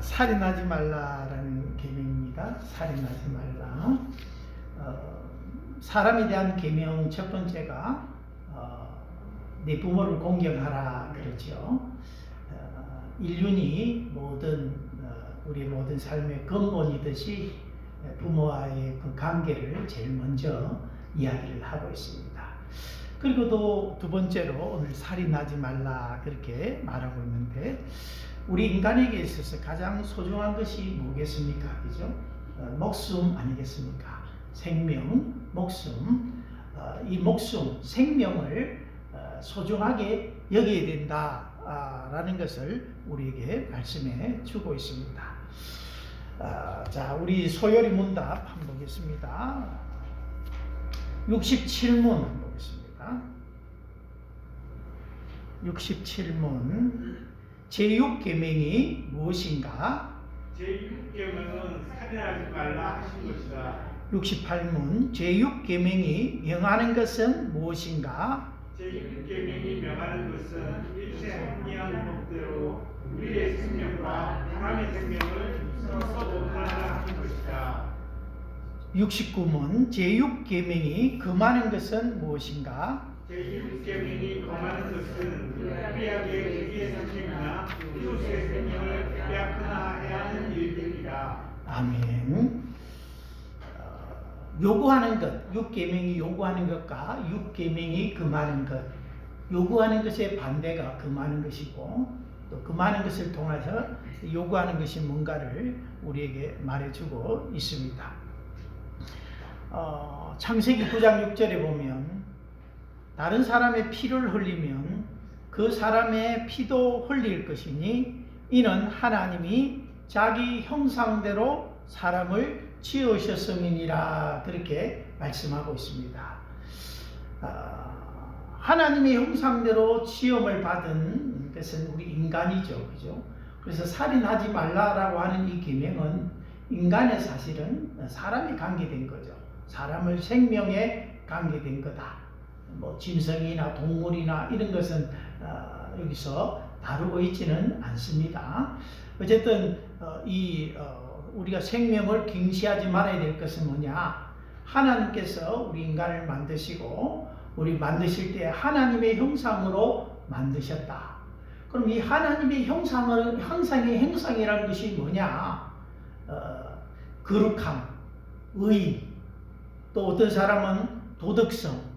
살인하지 말라라는 계명입니다. 살인하지 말라. 사람에 대한 계명 첫 번째가 내 부모를 공경하라 그렇죠. 인륜이 우리 모든 삶의 근본이듯이 부모와의 그 관계를 제일 먼저 이야기를 하고 있습니다. 그리고 또 두 번째로 오늘 살인하지 말라 그렇게 말하고 있는데, 우리 인간에게 있어서 가장 소중한 것이 뭐겠습니까? 그죠? 목숨 아니겠습니까? 생명, 목숨. 이 목숨, 생명을 소중하게 여겨야 된다라는 것을 우리에게 말씀해 주고 있습니다. 자, 우리 소요리 문답 한번 보겠습니다. 67문 한번 보겠습니다. 67문. 제6계명이 무엇인가? 제6계명은 살인하지 말라 하신 것이다. 68문. 제6계명이 명하는 것은 무엇인가? 제6계명이 명하는 것은 일체 합리한 법대로 우리의 생명과 사람의 생명을 서로 못하라 하는 것이다. 69문. 제6계명이 금하는 것은 무엇인가? 제6계명이 금하는 것은 불의하게 우리의 생명이나 이웃의 생명을 빼앗거나 해야 하는 일들이다. 아멘. 요구하는 것, 6계명이 요구하는 것과 6계명이 금하는 것, 요구하는 것의 반대가 금하는 것이고, 또 금하는 것을 통해서 요구하는 것이 뭔가를 우리에게 말해주고 있습니다. 창세기 9장 6절에 보면, 다른 사람의 피를 흘리면 그 사람의 피도 흘릴 것이니 이는 하나님이 자기 형상대로 사람을 지으셨음이니라, 그렇게 말씀하고 있습니다. 하나님의 형상대로 지음을 받은 것은 우리 인간이죠. 그죠? 그래서 살인하지 말라라고 하는 이 계명은 인간의 사실은 사람이 관계된 거죠. 사람을 생명에 관계된 거다. 짐승이나 동물이나 이런 것은 여기서 다루고 있지는 않습니다. 어쨌든 우리가 생명을 경시하지 말아야 될 것은 뭐냐? 하나님께서 우리 인간을 만드시고 우리 만드실 때 하나님의 형상으로 만드셨다. 그럼 이 하나님의 형상이라는 것이 뭐냐? 거룩함, 의, 또 어떤 사람은 도덕성,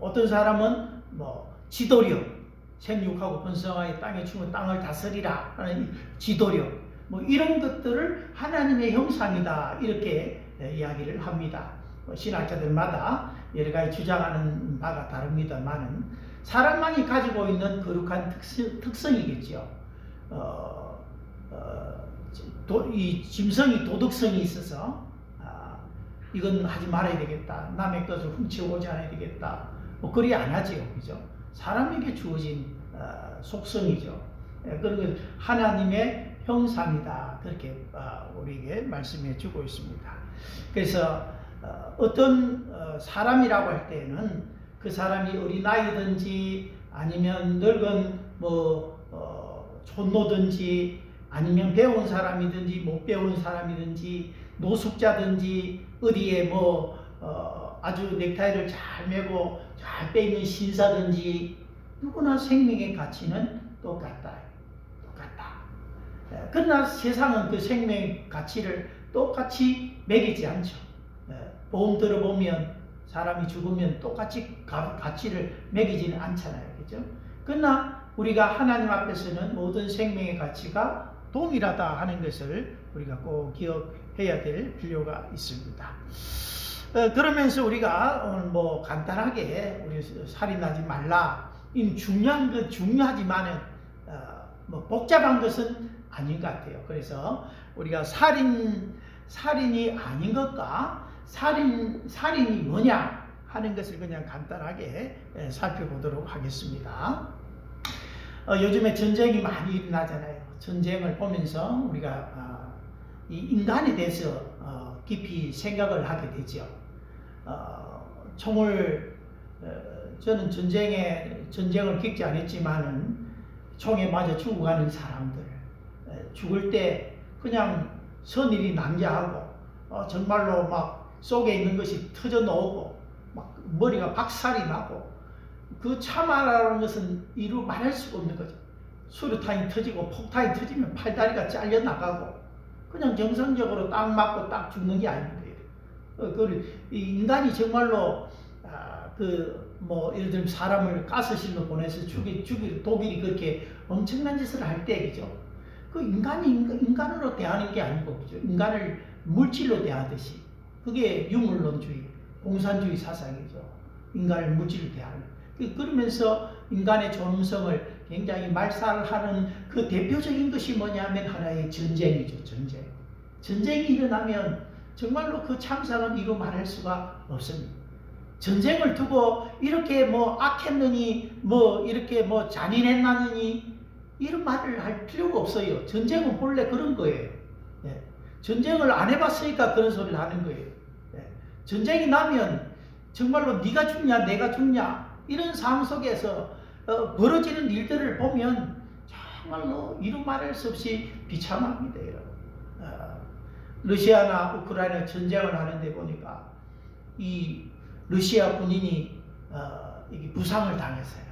어떤 사람은 지도력, 생육하고 번성하여 땅에 주면 땅을 다스리라 하는 지도력, 이런 것들을 하나님의 형상이다, 이렇게 이야기를 합니다. 신학자들마다 여러 가지 주장하는 바가 다릅니다만은 사람만이 가지고 있는 거룩한 특성이겠죠. 이 짐승이 도덕성이 있어서 이건 하지 말아야 되겠다, 남의 것을 훔쳐오지 않아야 되겠다, 그리 안 하지요. 그죠? 사람에게 주어진 속성이죠. 그리고 하나님의 형상이다, 그렇게 우리에게 말씀해 주고 있습니다. 그래서 어떤 사람이라고 할 때는 그 사람이 어린아이든지 아니면 늙은 촌노든지 아니면 배운 사람이든지 못 배운 사람이든지 노숙자든지 어디에 아주 넥타이를 잘 매고 잘 빼있는 신사든지 누구나 생명의 가치는 똑같다. 그러나 세상은 그 생명의 가치를 똑같이 매기지 않죠. 보험 들어보면 사람이 죽으면 똑같이 가치를 매기지는 않잖아요. 그죠? 그러나 우리가 하나님 앞에서는 모든 생명의 가치가 동일하다 하는 것을 우리가 꼭 기억해야 될 필요가 있습니다. 그러면서 우리가 오늘 간단하게 우리 살인하지 말라, 이 중요하지만은 복잡한 것은 아닌 것 같아요. 그래서 우리가 살인이 아닌 것과 살인이 뭐냐 하는 것을 그냥 간단하게 살펴보도록 하겠습니다. 요즘에 전쟁이 많이 일어나잖아요. 전쟁을 보면서 우리가 이 인간에 대해서 깊이 생각을 하게 되죠. 저는 전쟁을 겪지 않았지만은 총에 맞아 죽어가는 사람들, 죽을 때 그냥 선일이 낭자하고 정말로 막 속에 있는 것이 터져 나오고 막 머리가 박살이 나고 그 참화라는 것은 이루 말할 수가 없는 거죠. 수류탄이 터지고 폭탄이 터지면 팔다리가 잘려 나가고 그냥 정상적으로 딱 맞고 딱 죽는 게 아닙니다. 인간이 정말로 예를 들면 사람을 가스실로 보내서 독일이 그렇게 엄청난 짓을 할 때, 그죠? 그 인간으로 대하는 게 아니고, 그죠? 인간을 물질로 대하듯이. 그게 유물론주의, 공산주의 사상이죠. 인간을 물질로 대하는. 그러면서 인간의 존엄성을 굉장히 말살하는 그 대표적인 것이 뭐냐면 하나의 전쟁이죠, 전쟁. 전쟁이 일어나면 정말로 그 참상은 이루 말할 수가 없습니다. 전쟁을 두고 이렇게 악했느니 이렇게 잔인했나느니 이런 말을 할 필요가 없어요. 전쟁은 본래 그런 거예요. 예. 전쟁을 안 해봤으니까 그런 소리를 하는 거예요. 예. 전쟁이 나면 정말로 네가 죽냐 내가 죽냐 이런 상황 속에서 벌어지는 일들을 보면 정말로 이루 말할 수 없이 비참합니다. 여러분. 러시아나 우크라이나 전쟁을 하는데 보니까 이 러시아 군인이 부상을 당했어요.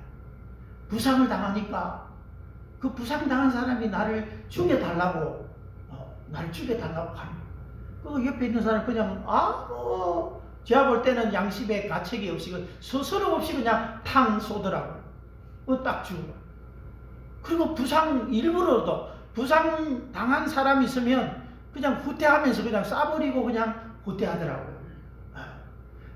부상을 당하니까 그 부상당한 사람이 나를 죽여달라고 합니다. 그 옆에 있는 사람 그냥 제가 볼 때는 양심의 가책이 없이 서스럼 없이 그냥 탕 쏘더라고요. 딱 죽어. 그리고 일부러도 부상 당한 사람이 있으면 그냥 후퇴하면서 그냥 쏴버리고 그냥 후퇴하더라고요.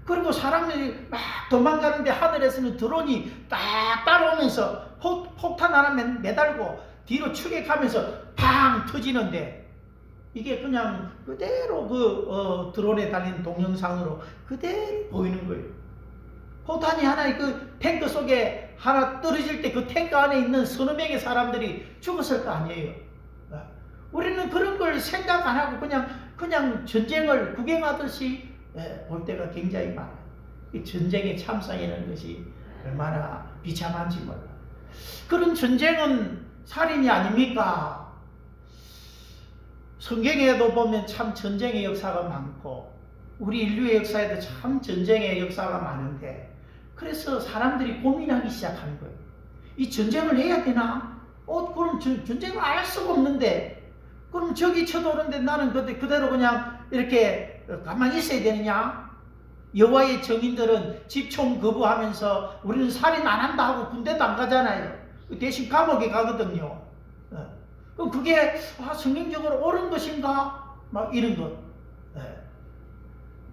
그리고 사람들이 막 도망가는데 하늘에서는 드론이 딱 따라오면서 폭탄 하나 매달고 뒤로 추격하면서 팡 터지는데 이게 그냥 그대로 드론에 달린 동영상으로 그대로 보이는 거예요. 폭탄이 하나 그 탱크 속에 하나 떨어질 때 그 탱크 안에 있는 서너 명의 사람들이 죽었을 거 아니에요. 우리는 그런 걸 생각 안 하고 그냥 전쟁을 구경하듯이 볼 때가 굉장히 많아요. 이 전쟁의 참상이라는 것이 얼마나 비참한지 몰라요. 그런 전쟁은 살인이 아닙니까? 성경에도 보면 참 전쟁의 역사가 많고 우리 인류의 역사에도 참 전쟁의 역사가 많은데 그래서 사람들이 고민하기 시작하는 거예요. 이 전쟁을 해야 되나? 그럼 전쟁을 안 할 수가 없는데 그럼 저기 쳐도는데 나는 그대로 그냥 이렇게 가만히 있어야 되느냐? 여호와의 정인들은 집총 거부하면서 우리는 살인 안 한다 하고 군대도 안 가잖아요. 대신 감옥에 가거든요. 그럼 그게 성경적으로 옳은 것인가? 막 이런 것.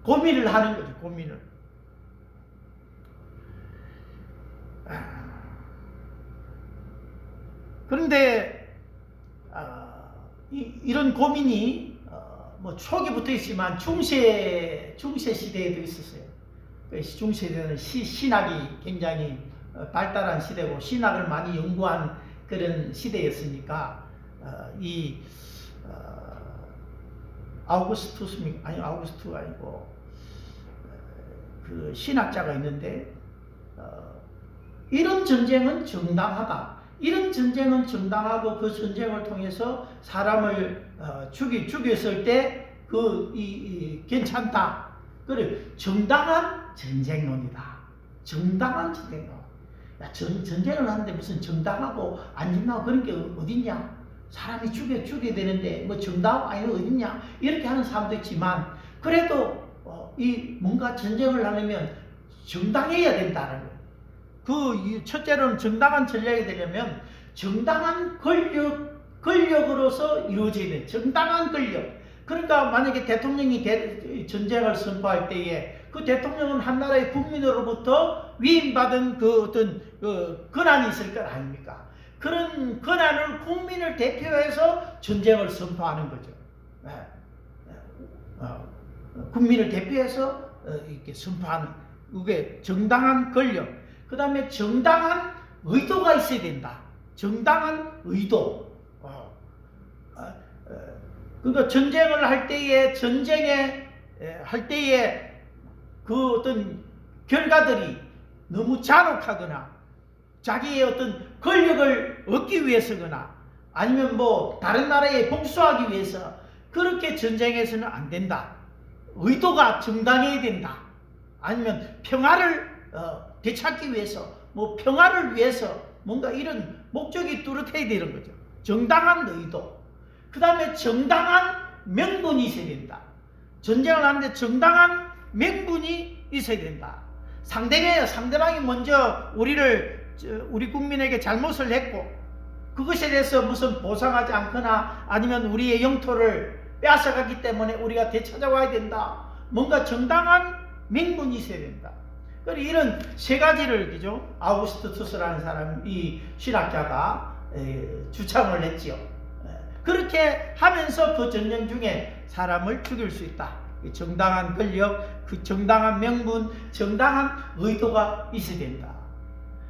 고민을 하는 거죠. 고민을. 그런데 이런 고민이 초기부터 있지만 중세 시대에도 있었어요. 중세시대는 신학이 굉장히 발달한 시대고 신학을 많이 연구한 그런 시대였으니까 아우구스투가 아니고 그 신학자가 있는데 이런 전쟁은 정당하다. 이런 전쟁은 정당하고 그 전쟁을 통해서 사람을 죽였을 때 괜찮다. 그래 정당한 전쟁론이다. 정당한 전쟁론. 전쟁을 하는데 무슨 정당하고 안 정당하고 그런 게 어딨냐? 사람이 죽여야 되는데 정당하고 아니면 어딨냐? 이렇게 하는 사람도 있지만 그래도 뭔가 전쟁을 하려면 정당해야 된다는 거예요. 첫째로는 정당한 전략이 되려면 정당한 권력으로서 이루어져야 돼요. 정당한 권력. 그러니까 만약에 대통령이 전쟁을 선포할 때에 그 대통령은 한 나라의 국민으로부터 위임받은 어떤 권한이 있을 것 아닙니까? 그런 권한을 국민을 대표해서 전쟁을 선포하는 거죠. 국민을 대표해서 이렇게 선포하는 그게 정당한 권력. 그 다음에 정당한 의도가 있어야 된다. 정당한 의도. 그러니까 전쟁을 할 때에 그 어떤 결과들이 너무 잔혹하거나 자기의 어떤 권력을 얻기 위해서거나 아니면 뭐 다른 나라에 복수하기 위해서 그렇게 전쟁해서는 안 된다. 의도가 정당해야 된다. 아니면 평화를 되찾기 위해서 뭐 평화를 위해서 뭔가 이런 목적이 뚜렷해야 되는 거죠. 정당한 의도. 그 다음에 정당한 명분이 있어야 된다. 전쟁을 하는데 정당한 명분이 있어야 된다. 상대방이 먼저 우리 국민에게 잘못을 했고 그것에 대해서 무슨 보상하지 않거나 아니면 우리의 영토를 빼앗아갔기 때문에 우리가 되찾아와야 된다. 뭔가 정당한 명분이 있어야 된다. 그리고 이런 세 가지를 그죠? 아우구스투스라는 사람, 이 신학자가 주창을 했지요. 그렇게 하면서 그 전쟁 중에 사람을 죽일 수 있다. 정당한 권력, 그 정당한 명분, 정당한 의도가 있어야 된다.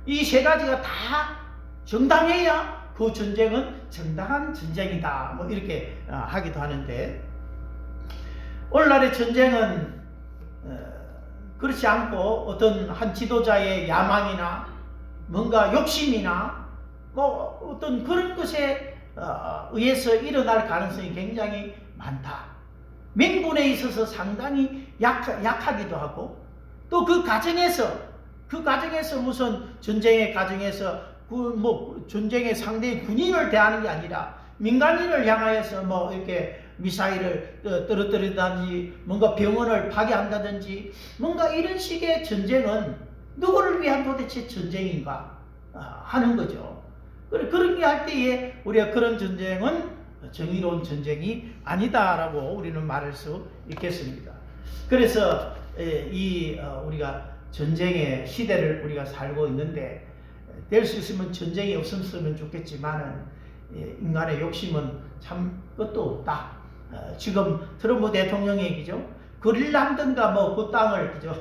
이 세 가지가 다 정당해야 그 전쟁은 정당한 전쟁이다. 뭐 이렇게 하기도 하는데 오늘날의 전쟁은 그렇지 않고 어떤 한 지도자의 야망이나 뭔가 욕심이나 뭐 어떤 그런 것에 의해서 일어날 가능성이 굉장히 많다. 명분에 있어서 상당히 약하기도 하고 또 그 과정에서 무슨 전쟁의 과정에서 전쟁의 상대의 군인을 대하는 게 아니라 민간인을 향하여서 뭐 이렇게 미사일을 떨어뜨린다든지 뭔가 병원을 파괴한다든지 뭔가 이런 식의 전쟁은 누구를 위한 도대체 전쟁인가 하는 거죠. 그런 게 할 때에 우리가 그런 전쟁은 정의로운 전쟁이 아니다라고 우리는 말할 수 있겠습니다. 그래서 우리가 전쟁의 시대를 우리가 살고 있는데 될 수 있으면 전쟁이 없었으면 좋겠지만은 인간의 욕심은 참 끝도 없다. 지금 트럼프 대통령 얘기죠. 그린란드인가 뭐 그 땅을 그죠.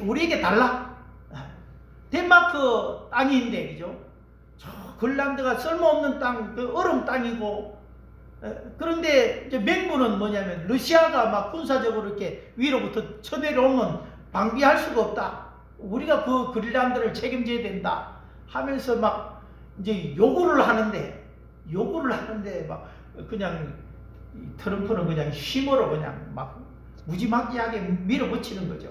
우리에게 달라. 덴마크 땅인데 그죠. 저 그린란드가 쓸모없는 땅, 그 얼음 땅이고. 그런데 이제 명분은 뭐냐면 러시아가 막 군사적으로 이렇게 위로부터 쳐내려오면 방비할 수가 없다. 우리가 그 그린란드를 책임져야 된다 하면서 막 이제 요구를 하는데 막 그냥 트럼프는 그냥 힘으로 그냥 막 무지막지하게 밀어붙이는 거죠.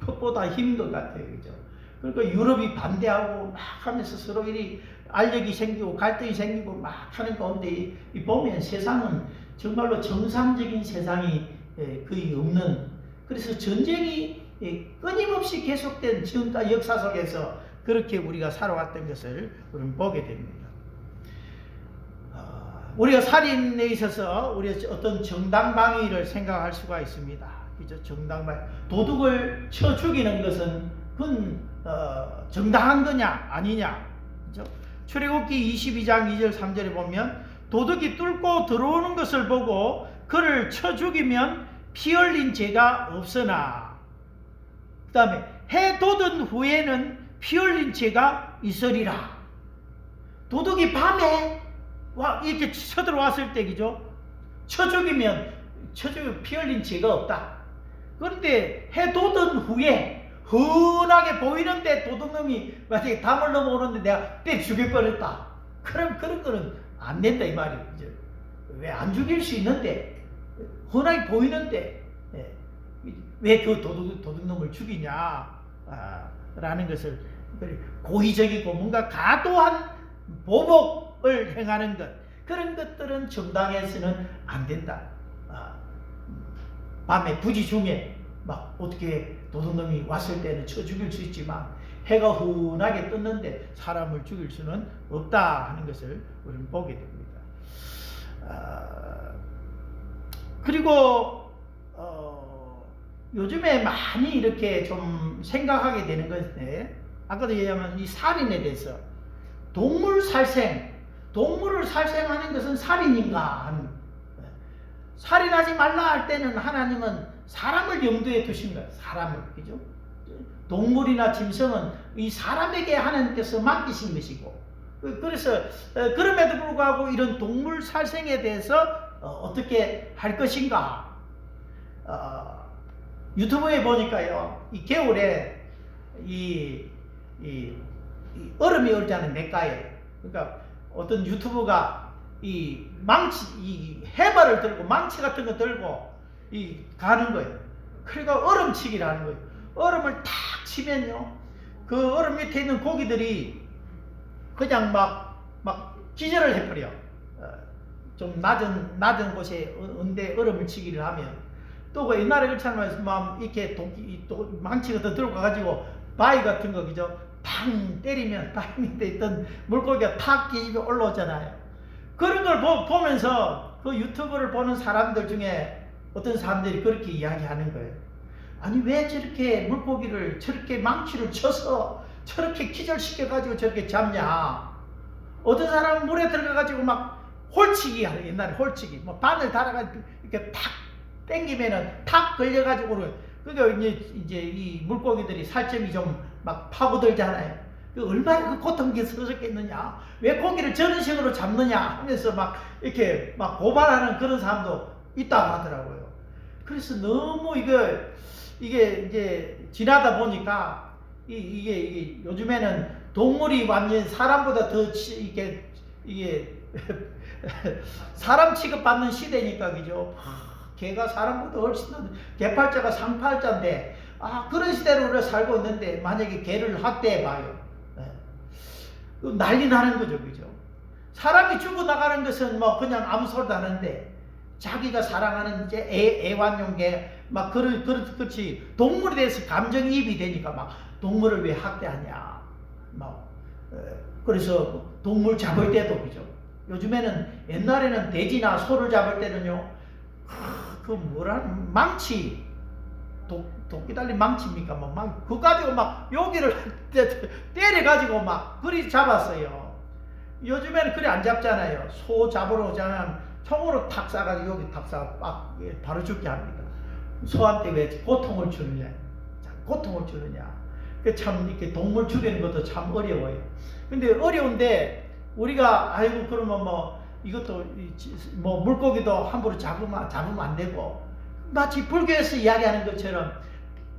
푯보다 힘인 것 같아요. 그죠? 그러니까 유럽이 반대하고 막 하면서 서로 이리 알력이 생기고 갈등이 생기고 막 하는 가운데 보면 세상은 정말로 정상적인 세상이 거의 없는, 그래서 전쟁이 끊임없이 계속된 지금까지 역사 속에서 그렇게 우리가 살아왔던 것을 우리는 보게 됩니다. 우리가 살인에 있어서 우리가 어떤 정당방위를 생각할 수가 있습니다. 그죠? 정당방위. 도둑을 쳐 죽이는 것은 그건 정당한 거냐 아니냐. 그죠? 출애굽기 22장 2절 3절에 보면 도둑이 뚫고 들어오는 것을 보고 그를 쳐 죽이면 피 흘린 죄가 없으나, 그 다음에 해 돋은 후에는 피 흘린 죄가 있으리라. 도둑이 밤에 이렇게 쳐들어왔을 때 그죠? 쳐 죽이면 피 흘린 죄가 없다. 그런데 해 돋은 후에 흔하게 보이는데 도둑놈이 만약에 담을 넘어오는데 내가 때 죽일 뻔했다. 그럼 그런 거는 안 된다 이 말이에요. 왜 안 죽일 수 있는데 흔하게 보이는데 왜 그 도둑놈을 죽이냐 라는 것을 고의적이고 뭔가 과도한 보복을 행하는 것, 그런 것들은 정당해서는 안 된다. 밤에 부지 중에 막 어떻게 도둑놈이 왔을 때는 쳐 죽일 수 있지만 해가 흔하게 떴는데 사람을 죽일 수는 없다 하는 것을 우리는 보게 됩니다. 그리고 요즘에 많이 이렇게 좀 생각하게 되는 것인데, 아까도 얘기하면 이 살인에 대해서 동물을 살생하는 것은 살인인가 하는, 살인하지 말라 할 때는 하나님은 사람을 염두에 두신 거예요. 사람을, 그죠? 동물이나 짐승은 이 사람에게 하나님께서 맡기신 것이고, 그래서 그럼에도 불구하고 이런 동물 살생에 대해서 어떻게 할 것인가? 유튜브에 보니까요, 이 겨울에 이 얼음이 얼잖아요. 냇가에 그러니까 어떤 유튜버가 이 망치, 이 해발을 들고 망치 같은 거 들고 이 가는 거예요. 그러니까 얼음치기를 하는 거예요. 얼음을 탁 치면요, 그 얼음 밑에 있는 고기들이 그냥 막 기절을 해버려. 좀 낮은 곳에 언데 얼음을 치기를 하면, 또 그 옛날에 그렇잖아요. 막 이렇게 또 망치 같은 거 들고 가가지고 바위 같은 거 그죠? 탕 때리면 바위 밑에 있던 물고기가 탁 뒤집어 올라오잖아요. 그런 걸 보면서 그 유튜브를 보는 사람들 중에 어떤 사람들이 그렇게 이야기하는 거예요. 아니 왜 저렇게 물고기를 저렇게 망치를 쳐서 저렇게 기절시켜가지고 저렇게 잡냐. 어떤 사람은 물에 들어가가지고 막 홀치기 하는, 옛날에 홀치기 뭐 바늘 달아가지고 이렇게 탁 땡기면은 탁 걸려가지고 그러니까 이제 이 물고기들이 살점이 좀 막 파고들잖아요. 얼마나 그 고통스럽겠느냐, 왜 고기를 저런 식으로 잡느냐 하면서 막 이렇게 막 고발하는 그런 사람도 있다고 하더라고요. 그래서 너무 이게 이제 지나다 보니까 이게 요즘에는 동물이 완전 사람보다 더 이게 사람 취급받는 시대니까 그죠. 개가 사람보다 훨씬 더, 개팔자가 상팔자인데 그런 시대로 우리가 살고 있는데 만약에 개를 학대해봐요. 난리 나는 거죠, 그죠? 사람이 죽어나가는 것은 뭐 그냥 아무 소리도 안 하는데 자기가 사랑하는 이제 애완용 개 막 그렇지 동물에 대해서 감정이입이 되니까 막 동물을 왜 학대하냐 막 그래서 동물 잡을 때도 그죠. 요즘에는 옛날에는 돼지나 소를 잡을 때는요 그 망치 도끼 달린 망치입니까? 그거 가지고 막 여기를 때려가지고 막 그리 잡았어요. 요즘에는 그리 안 잡잖아요. 소 잡으러 오자면 총으로 탁 쏴가지고 여기 탁 쏴 바로 죽게 합니다. 소한테 왜 고통을 주느냐? 고통을 주느냐? 참 이렇게 동물 죽이는 것도 참 어려워요. 근데 어려운데 우리가 아이고 그러면 뭐 이것도 뭐 물고기도 함부로 잡으면 안 되고, 마치 불교에서 이야기하는 것처럼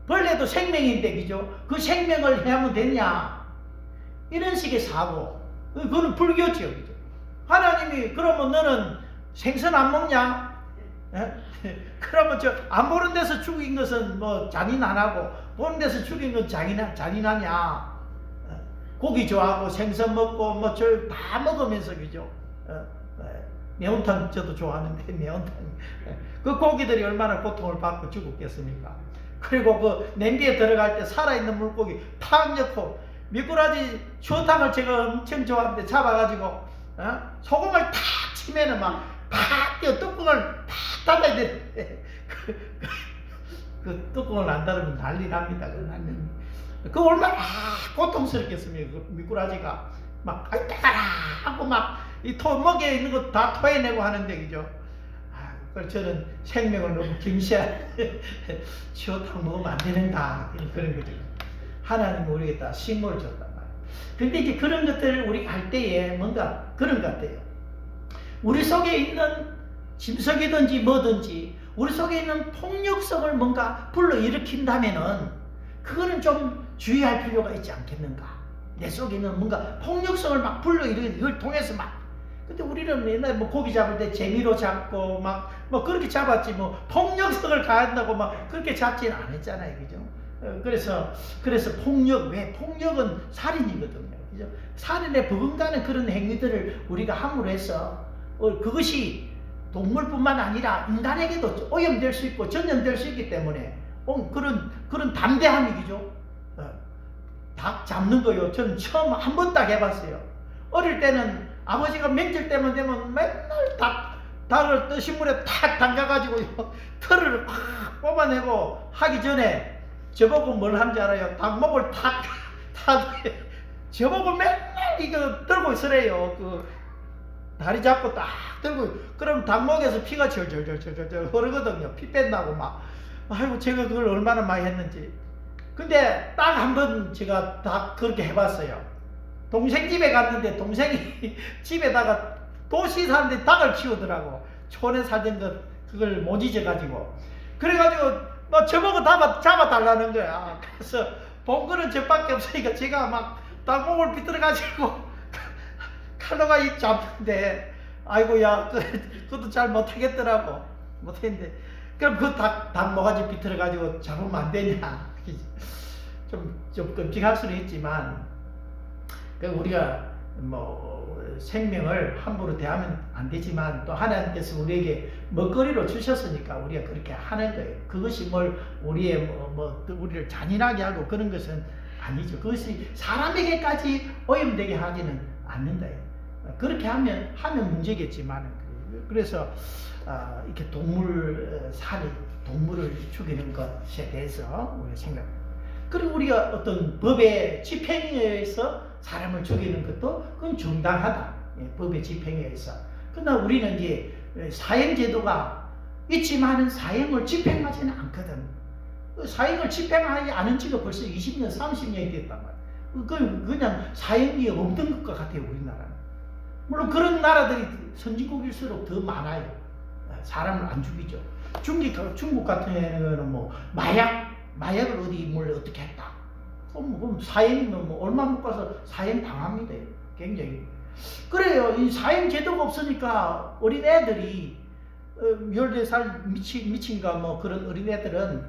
벌레도 생명인데 그죠? 그 생명을 해하면 되냐? 이런 식의 사고, 그거는 불교죠, 그죠? 하나님이 그러면 너는 생선 안 먹냐? 그러면 저 안 보는 데서 죽인 것은 뭐 잔인 안 하고 보는 데서 죽인 건 잔인하냐? 고기 좋아하고 생선 먹고 뭐 저 다 먹으면서 그죠? 매운탕 저도 좋아하는데 매운탕 그 고기들이 얼마나 고통을 받고 죽었겠습니까? 그리고 그 냄비에 들어갈 때 살아있는 물고기 탁 넣고 미꾸라지 추어탕을 제가 엄청 좋아하는데 잡아가지고 소금을 탁 치면은 막 탁 뛰어 뚜껑을 탁 닫아야 되는데 그 뚜껑을 안 닫으면 난리 납니다. 그 얼마나 고통스럽겠습니까? 그 미꾸라지가 막 따가라 하고 막 이 먹에 있는 거 다 토해내고 하는데 그죠? 그래서 저는 생명을 너무 경시한 추어탕 먹으면 안 되는가 그런 거죠. 하나님은 우리에게 다 식물을 줬단 말이에요. 근데 이제 그런 것들을 우리가 할 때에 뭔가 그런 것 같아요. 우리 속에 있는 짐승이든지 뭐든지 우리 속에 있는 폭력성을 뭔가 불러일으킨다면은 그거는 좀 주의할 필요가 있지 않겠는가. 내 속에 있는 뭔가 폭력성을 막 불러일으키는 이걸 통해서 막. 근데 우리는 옛날에 뭐 고기 잡을 때 재미로 잡고 뭐 그렇게 잡았지 뭐 폭력성을 가한다고 막 그렇게 잡지는 않았잖아요, 그죠? 그래서 왜 폭력은 살인이거든요, 그죠? 살인에 버금가는 그런 행위들을 우리가 함으로 해서 그것이 동물뿐만 아니라 인간에게도 오염될 수 있고 전염될 수 있기 때문에 그런 담대함이 그죠? 닭 잡는 거요. 저는 처음 한 번 딱 해봤어요. 어릴 때는 아버지가 명절 때만 되면 맨날 닭을 뜨신 물에 탁 담가가지고 털을 팍 뽑아내고 하기 전에 저보고 뭘 한지 알아요? 닭목을 탁 저보고 맨날 이거 들고 있으래요. 그 다리 잡고 딱 들고 그럼 닭목에서 피가 절절절 흐르거든요. 피 뺀다고 막. 아이고 제가 그걸 얼마나 많이 했는지. 근데 딱 한 번 제가 다 그렇게 해봤어요. 동생 집에 갔는데 동생이 집에다가 도시 사는데 닭을 키우더라고. 촌에 살던 그걸 못 잊어가지고. 그래가지고 뭐 저보고 잡아달라는 거야. 그래서 본 거는 저밖에 없으니까 제가 막 닭목을 비틀어가지고 칼로가 이 잡는데 아이고야 그것도 잘 못하겠더라고. 못했는데 그럼 그 닭 모가지 비틀어 가지고 잡으면 안 되냐. 좀 끔찍할 수는 있지만 그 우리가 뭐 생명을 함부로 대하면 안 되지만 또 하나님께서 우리에게 먹거리로 주셨으니까 우리가 그렇게 하는 거예요. 그것이 뭘 우리의 우리를 잔인하게 하고 그런 것은 아니죠. 그것이 사람에게까지 오염되게 하지는 않는다. 그렇게 하면 문제겠지만 그래서 이렇게 동물을 죽이는 것에 대해서 우리가 생각합니다. 그리고 우리가 어떤 법의 집행에 의해서 사람을 죽이는 것도 그건 정당하다. 법의 집행에 의해서. 그러나 우리는 이제 사형제도가 있지만은 사형을 집행하지는 않거든. 사형을 집행하지 않은 지가 벌써 20년, 30년이 됐단 말이야. 그냥 사형이 없던 것과 같아요, 우리나라는. 물론 그런 나라들이 선진국일수록 더 많아요. 사람을 안 죽이죠. 중국 같은 경우는 뭐 마약을 뭘 어떻게 했다. 그럼 사형이면 뭐 얼마 못 가서 사형 당합니다. 굉장히. 그래요. 이 사형 제도가 없으니까 어린애들이 14살 미친가 뭐 그런 어린애들은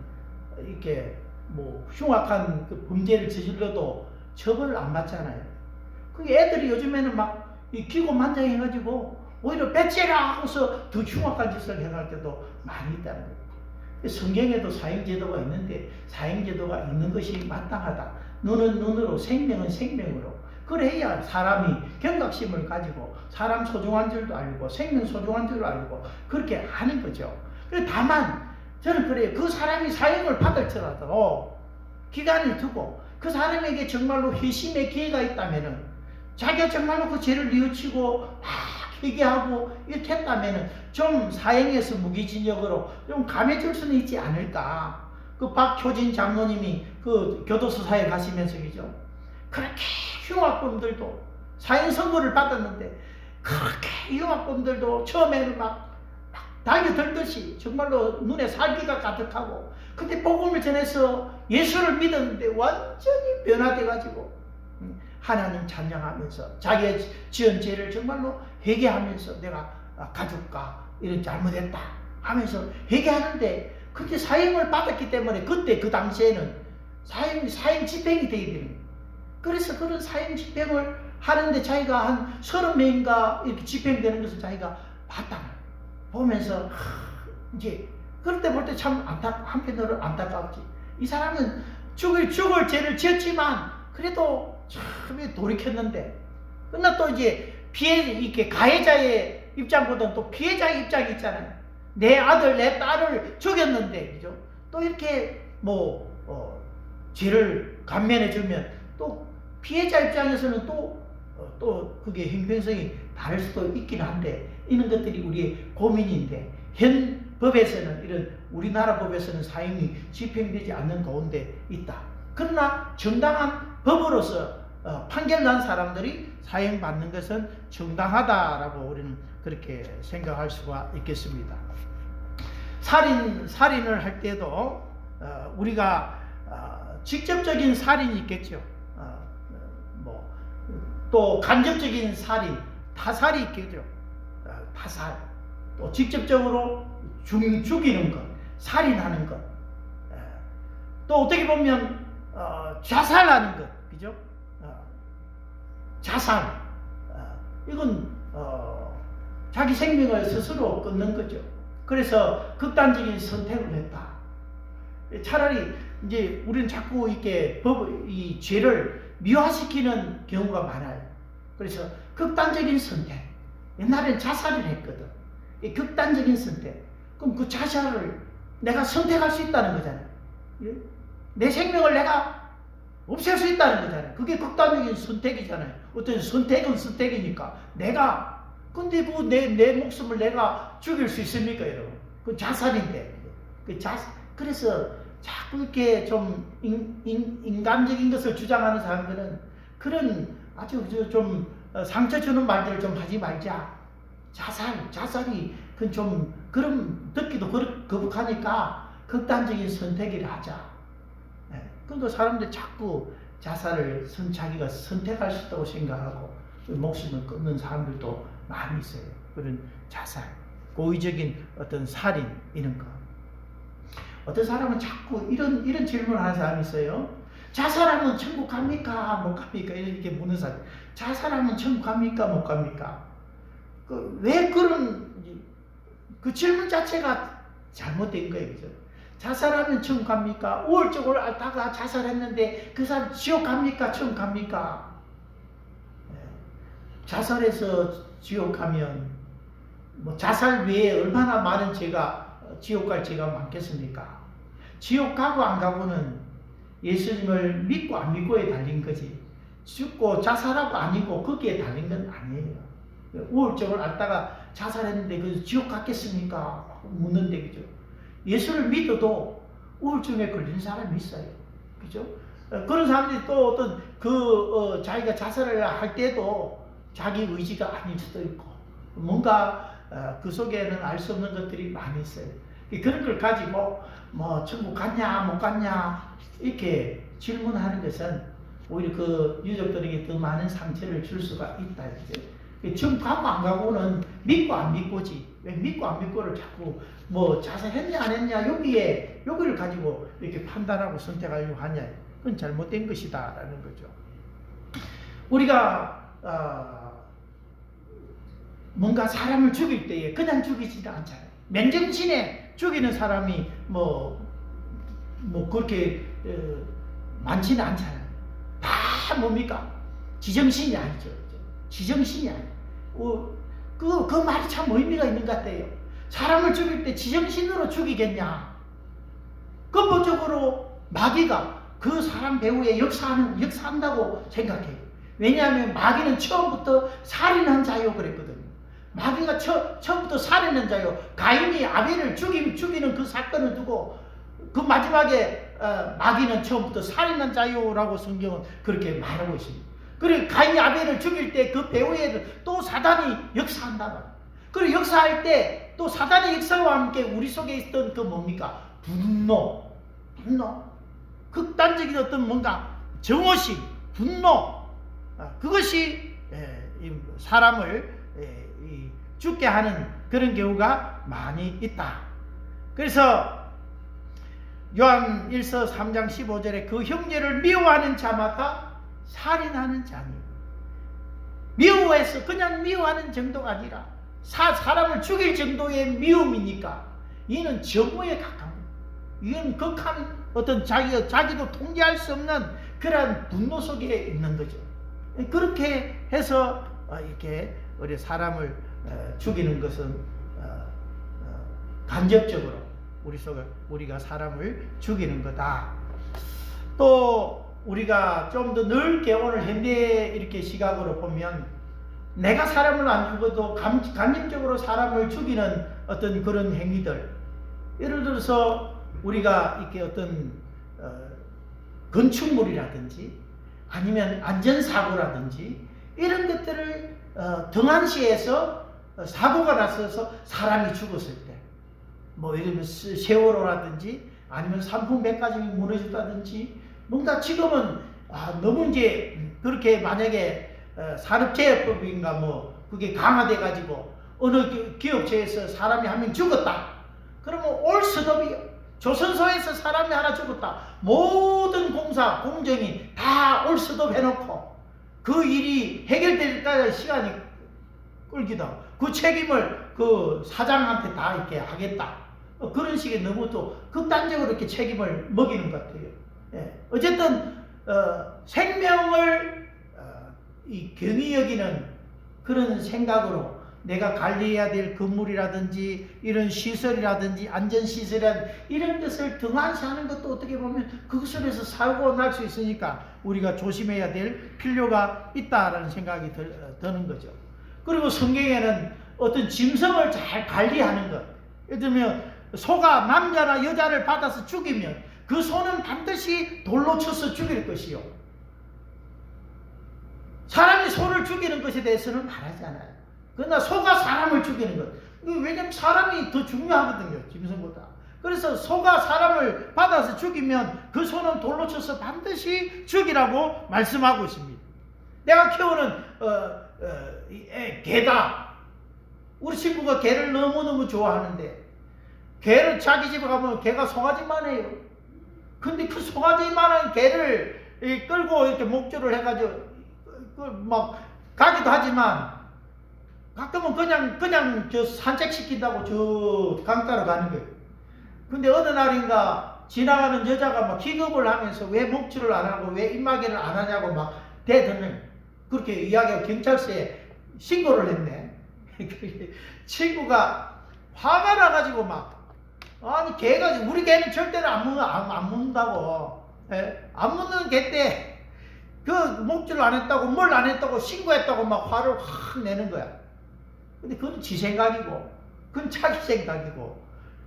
이렇게 뭐 흉악한 그 범죄를 저질러도 처벌을 안 받잖아요. 그 애들이 요즘에는 막 기고만장해가지고 오히려 배째라 하고서 더 흉악한 짓을 해갈 때도 많이 있다는 거예요. 성경에도 사형제도가 있는데 사형제도가 있는 것이 마땅하다. 눈은 눈으로 생명은 생명으로. 그래야 사람이 경각심을 가지고 사람 소중한 줄도 알고 생명 소중한 줄도 알고 그렇게 하는 거죠. 다만 저는 그래요. 그 사람이 사형을 받을지라도 기간을 두고 그 사람에게 정말로 회심의 기회가 있다면은 자기가 정말로 그 죄를 뉘우치고 막 회개하고 이렇게 했다면은 좀 사형에서 무기징역으로 좀 감해줄 수는 있지 않을까. 그 박효진 장로님이 그 교도소사에 가시면서 그죠. 그렇게 흉악범들도 사형 선고를 받았는데 그렇게 흉악범들도 처음에는 막 달겨들듯이 정말로 눈에 살기가 가득하고 근데 복음을 전해서 예수를 믿었는데 완전히 변화돼가지고 하나님 찬양하면서 자기의 지은 죄를 정말로 회개하면서 내가 가족과 이런 잘못했다 하면서 회개하는데 그때 사형을 받았기 때문에 그때 그 당시에는 사형 집행이 되게 되는 거예요. 그래서 그런 사형 집행을 하는데 자기가 한 30명인가 이렇게 집행되는 것을 자기가 봤다. 보면서 이제 그럴 때 볼 때 참 한편으로 안타깝지. 이 사람은 죽을 죄를 지었지만 그래도 참 돌이켰는데 그러나 또 이제 이렇게 가해자의 입장보다는 또 피해자의 입장이 있잖아요. 내 아들 내 딸을 죽였는데 그죠? 또 이렇게 죄를 감면해 주면 또 피해자 입장에서는 또 그게 형평성이 다를 수도 있긴 한데 이런 것들이 우리의 고민인데 현 법에서는 이런 우리나라 법에서는 사형이 집행되지 않는 가운데 있다. 그러나 정당한 법으로서 판결난 사람들이 사형받는 것은 정당하다라고 우리는 그렇게 생각할 수가 있겠습니다. 살인을 할 때도 우리가 직접적인 살인이 있겠죠. 또 간접적인 살인, 타살이 있겠죠. 타살. 또 직접적으로 죽이는 것, 살인하는 것. 또 어떻게 보면 자살하는 것, 그죠? 자살. 이건 자기 생명을 스스로 끊는 거죠. 그래서 극단적인 선택을 했다. 차라리 이제 우리는 자꾸 이렇게 이 죄를 미화시키는 경우가 많아요. 그래서 극단적인 선택. 옛날엔 자살을 했거든. 이 극단적인 선택. 그럼 그 자살을 내가 선택할 수 있다는 거잖아요. 내 생명을 내가 없앨 수 있다는 거잖아요. 그게 극단적인 선택이잖아요. 어떤 선택은 선택이니까 근데 그 내 목숨을 내가 죽일 수 있습니까, 여러분? 그 자살인데. 그래서 자꾸 이렇게 좀 인간적인 것을 주장하는 사람들은 그런 아주 좀 상처 주는 말들을 좀 하지 말자. 자살이 그건 좀 그럼 듣기도 거북하니까 극단적인 선택을 하자. 그러니까 사람들 자꾸 자살을 자기가 선택할 수 있다고 생각하고 목숨을 끊는 사람들도 많이 있어요. 그런 자살, 고의적인 어떤 살인 이런 거. 어떤 사람은 자꾸 이런 질문을 하는 사람이 있어요. 자살하면 천국 갑니까? 못 갑니까? 이렇게 묻는 사람. 자살하면 천국 갑니까? 못 갑니까? 왜 그런 그 질문 자체가 잘못된 거예요. 그죠? 자살하면 천국 갑니까? 우울증을 앓다가 자살했는데 그 사람 지옥 갑니까? 천국 갑니까? 자살해서 지옥 가면 뭐 자살 외에 얼마나 많은 죄가 지옥 갈 죄가 많겠습니까? 지옥 가고 안 가고는 예수님을 믿고 안 믿고에 달린 거지, 죽고 자살하고 아니고 거기에 달린 건 아니에요. 우울증을 앓다가 자살했는데 그 지옥 갔겠습니까? 묻는데, 그죠? 예수를 믿어도 우울증에 걸리는 사람이 있어요. 그죠? 그런 사람들이 또 어떤 자기가 자살을 할 때도 자기 의지가 아닐 수도 있고, 뭔가 그 속에는 알 수 없는 것들이 많이 있어요. 그런 걸 가지고 뭐 천국 갔냐 못 갔냐 이렇게 질문하는 것은 오히려 그 유족들에게 더 많은 상처를 줄 수가 있다. 천국 가고 안 가고는 믿고 안 믿고지, 왜 믿고 안 믿고를 자꾸 뭐 자살했냐 안 했냐 여기를 가지고 이렇게 판단하고 선택하려고 하냐, 그건 잘못된 것이다 라는 거죠. 우리가 뭔가 사람을 죽일 때에 그냥 죽이지도 않잖아요. 맨정신에 죽이는 사람이 뭐 그렇게 많지는 않잖아요. 다 뭡니까? 지정신이 아니죠. 지정신이 아니에요. 그 말이 참 의미가 있는 것 같아요. 사람을 죽일 때 지정신으로 죽이겠냐? 근본적으로 마귀가 그 사람 배후에 역사한다고 생각해요. 왜냐하면 마귀는 처음부터 살인한 자요 그랬거든요. 마귀가 처음부터 살인한 자요. 가인이 아벨을 죽이는 그 사건을 두고 그 마지막에 마귀는 처음부터 살인한 자요라고 성경은 그렇게 말하고 있습니다. 그리고 가인이 아벨을 죽일 때 그 배후에 또 사단이 역사한다. 그리고 역사할 때 또 사단의 역사와 함께 우리 속에 있던 그 뭡니까? 분노, 극단적인 어떤 뭔가 정오심, 분노, 그것이 사람을 죽게 하는 그런 경우가 많이 있다. 그래서 요한 1서 3장 15절에 그 형제를 미워하는 자마다 살인하는 자니, 미워해서 그냥 미워하는 정도가 아니라 사람을 죽일 정도의 미움이니까 이는 정오에 가까운, 이건 극한 어떤 자기도 통제할 수 없는 그러한 분노 속에 있는 거죠. 그렇게 해서 이렇게 우리 사람을 죽이는 것은 간접적으로 우리가 사람을 죽이는 거다. 또 우리가 좀 더 넓게 오늘 현대 이렇게 시각으로 보면 내가 사람을 안 죽어도 간접적으로 사람을 죽이는 어떤 그런 행위들, 예를 들어서 우리가 이렇게 어떤 건축물이라든지 아니면 안전사고라든지 이런 것들을 등한시해서 사고가 났어서 사람이 죽었을 때, 뭐 예를 들면 세월호라든지 아니면 삼풍백화점이 무너졌다든지, 뭔가 지금은 너무 이제 그렇게 만약에 산업재해법인가 뭐 그게 강화돼 가지고 어느 기업체에서 사람이 한 명 죽었다 그러면 올스톱이 조선소에서 사람이 하나 죽었다, 모든 공정이 다 올스톱 해놓고 그 일이 해결될 때까지 시간이 끌기도 하고 그 책임을 그 사장한테 다 이렇게 하겠다, 그런 식의 너무 또 극단적으로 이렇게 책임을 먹이는 것 같아요. 어쨌든 생명을 이 경히 여기는 그런 생각으로 내가 관리해야 될 건물이라든지 이런 시설이라든지 안전시설이라든지 이런 것을 등한시하는 것도 어떻게 보면 그것에서 사고가 날 수 있으니까 우리가 조심해야 될 필요가 있다라는 생각이 드는 거죠. 그리고 성경에는 어떤 짐승을 잘 관리하는 것, 예를 들면 소가 남자나 여자를 받아서 죽이면 그 소는 반드시 돌로 쳐서 죽일 것이요, 사람이 소를 죽이는 것에 대해서는 말하지 않아요. 그러나 소가 사람을 죽이는 것, 왜냐하면 사람이 더 중요하거든요, 짐승보다. 그래서 소가 사람을 받아서 죽이면 그 소는 돌로 쳐서 반드시 죽이라고 말씀하고 있습니다. 내가 키우는 개다. 우리 친구가 개를 너무너무 좋아하는데 개를 자기 집에 가면 개가 송아지만 해요. 근데 그 송아지만한 개를 끌고 이렇게 목줄을 해가지고 막 가기도 하지만 가끔은 그냥 저 산책시킨다고 저 강가로 가는 거예요. 근데 어느 날인가 지나가는 여자가 막 기겁을 하면서 왜 목줄을 안 하고 왜 입마개를 안 하냐고 막 대드는 그렇게 이야기하고 경찰서에 신고를 했네. 친구가 화가 나가지고 막 아니 개가 우리 개는 절대로 안 묻는다고 안 묻는 개때 그 목줄을 안 했다고 뭘 안 했다고 신고했다고 막 화를 확 내는 거야. 근데 그건 지 생각이고 그건 자기 생각이고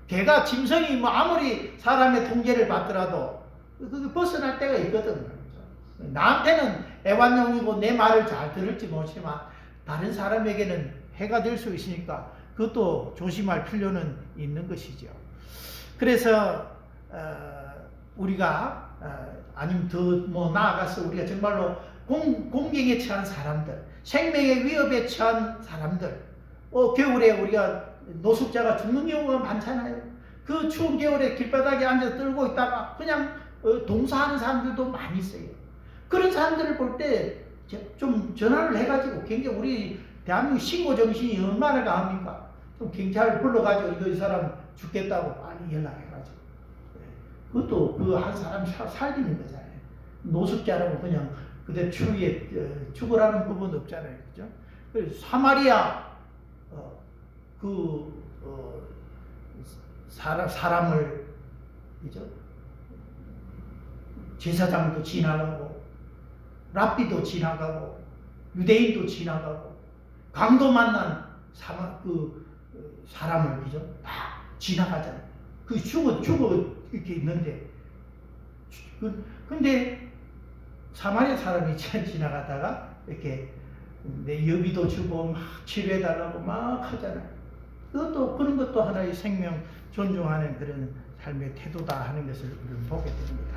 개가 짐승이 뭐 아무리 사람의 통제를 받더라도 그게 벗어날 때가 있거든. 나한테는 애완용이고 내 말을 잘 들을지 모르지만 다른 사람에게는 해가 될 수 있으니까 그것도 조심할 필요는 있는 것이죠. 그래서 우리가 아니면 더 뭐 나아가서 우리가 정말로 공경에 처한 사람들, 생명의 위협에 처한 사람들, 겨울에 우리가 노숙자가 죽는 경우가 많잖아요. 그 추운 겨울에 길바닥에 앉아 떨고 있다가 그냥 동사하는 사람들도 많이 있어요. 그런 사람들을 볼 때 좀 전화를 해가지고 굉장히 우리 대한민국 신고 정신이 얼마나 강합니까? 좀 경찰을 불러가지고 이거 이 사람 죽겠다고 빨리 연락해가지고 그것도 그 한 사람 살리는 거잖아요. 노숙자라고 그냥 그대 추위에 죽으라는 부분도 없잖아요, 그죠? 그래서 사마리아 사람을 그죠? 제사장도 지나가고 랍비도 지나가고 유대인도 지나가고 강도 만난 사람을 그죠? 다 지나가잖아요. 그 죽어 이렇게 있는데 근데 사마리아 사람이 지나가다가 이렇게 내 여비도 주고 막 치료해달라고 막 하잖아요. 그것도 그런 것도 하나의 생명 존중하는 그런 삶의 태도다 하는 것을 우리는 보게 됩니다.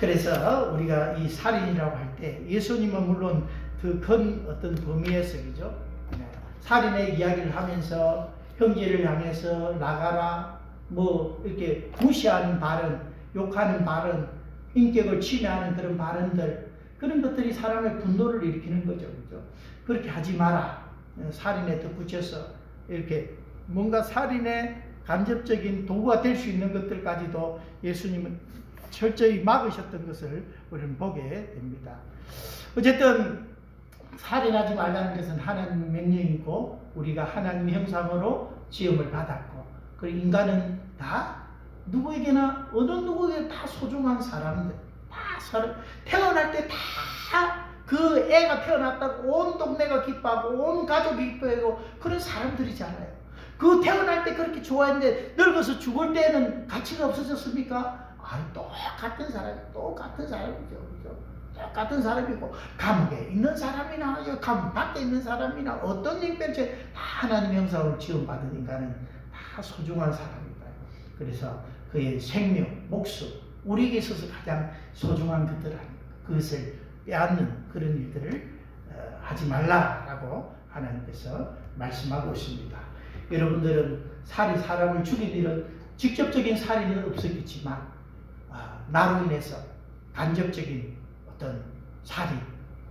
그래서 우리가 이 살인이라고 할 때 예수님은 물론 그 큰 어떤 범위에서 그죠? 살인의 이야기를 하면서 형제를 향해서 나가라 뭐 이렇게 무시하는 발언, 욕하는 발언, 인격을 침해하는 그런 발언들 그런 것들이 사람의 분노를 일으키는 거죠, 그죠? 그렇게 하지 마라. 살인에 덧붙여서 이렇게 뭔가 살인의 간접적인 도구가 될 수 있는 것들까지도 예수님은 철저히 막으셨던 것을 우리는 보게 됩니다. 어쨌든 살인하지 말라는 것은 하나님 명령이고 우리가 하나님의 형상으로 지음을 받았고 그리고 인간은 다 누구에게나 어느 누구에게 다 소중한 사람들 태어날 때 다 그 애가 태어났다고 온 동네가 기뻐하고 온 가족이 기뻐하고 그런 사람들이잖아요. 그 태어날 때 그렇게 좋아했는데 늙어서 죽을 때는 가치가 없어졌습니까? 아니 똑같은 사람이죠. 똑같은 사람이고 감옥에 있는 사람이나 감옥 밖에 있는 사람이나 어떤 형편체 다 하나님 형상으로 지음받은 인간은 다 소중한 사람이다. 그래서 그의 생명, 목숨 우리에게 있어서 가장 소중한 것들 아닙니까? 그것을 빼앗는 그런 일들을 하지 말라라고 하나님께서 말씀하고 있습니다. 여러분들은 사람을 죽인 일은 직접적인 살인은 없었겠지만 나로 인해서 간접적인 어떤 살인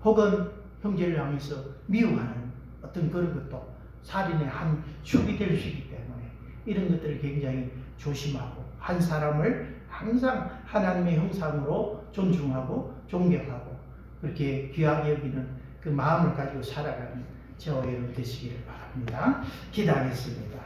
혹은 형제를 향해서 미워하는 어떤 그런 것도 살인의 한 축이 될 수 있기 때문에 이런 것들을 굉장히 조심하고 한 사람을 항상 하나님의 형상으로 존중하고 존경하고 그렇게 귀하게 여기는 그 마음을 가지고 살아가는 저와 여러분 되시기를 바랍니다. 기도하겠습니다.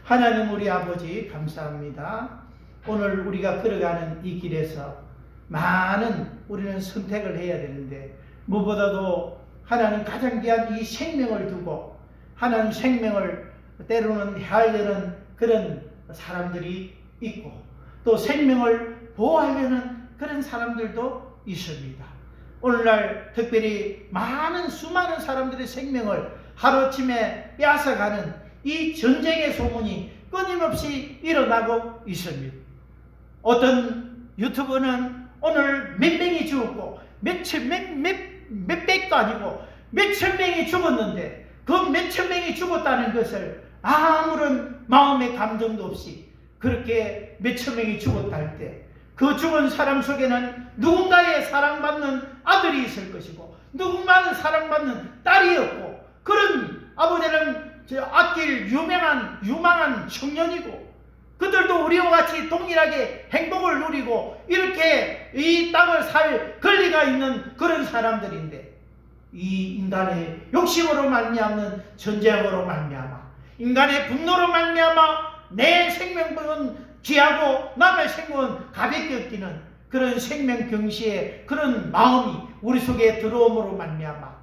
하나님 우리 아버지 감사합니다. 오늘 우리가 걸어가는 이 길에서 많은 우리는 선택을 해야 되는데 무엇보다도 하나님 가장 귀한 이 생명을 두고 하나님 생명을 때로는 해하려는 그런 사람들이 있고 또 생명을 보호하려는 그런 사람들도 있습니다. 오늘날 특별히 수많은 사람들의 생명을 하루아침에 빼앗아가는 이 전쟁의 소문이 끊임없이 일어나고 있습니다. 어떤 유튜버는 오늘 몇 명이 죽었고 몇백도 아니고 몇천 명이 죽었는데 그 몇천 명이 죽었다는 것을 아무런 마음의 감정도 없이 그렇게 몇천 명이 죽었다 할 때 그 죽은 사람 속에는 누군가의 사랑받는 아들이 있을 것이고 누군가는 사랑받는 딸이었고 그런 아버지는 아낄 유망한 청년이고 그들도 우리와 같이 동일하게 행복을 누리고 이렇게 이 땅을 살 권리가 있는 그런 사람들인데 이 인간의 욕심으로 말미암는 전쟁으로 말미암아 인간의 분노로 말미암아 내 생명은 귀하고 남의 생명은 가볍게 여기는 그런 생명경시의 그런 마음이 우리 속에 들어옴으로 말미암아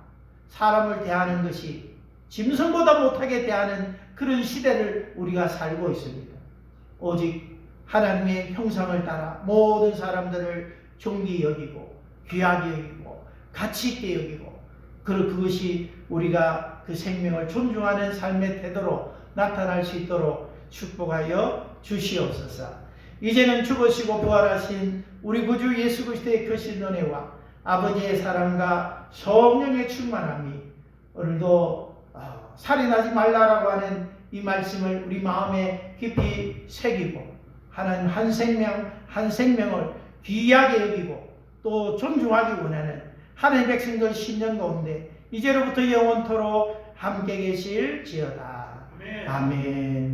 사람을 대하는 것이 짐승보다 못하게 대하는 그런 시대를 우리가 살고 있습니다. 오직 하나님의 형상을 따라 모든 사람들을 존귀 여기고 귀하게 여기고 가치 있게 여기고 그것이 우리가 그 생명을 존중하는 삶의 태도로 나타날 수 있도록 축복하여 주시옵소서. 이제는 죽으시고 부활하신 우리 구주 예수 그리스도의 크신 은혜와 아버지의 사랑과 성령의 충만함이 오늘도 살인하지 말라라고 하는 이 말씀을 우리 마음에 깊이 새기고 하나님 한 생명을 귀하게 여기고 또 존중하기 원하는 하나님의 백성들 10년 가운데 이제로부터 영원토록 함께 계실지어다. 아멘.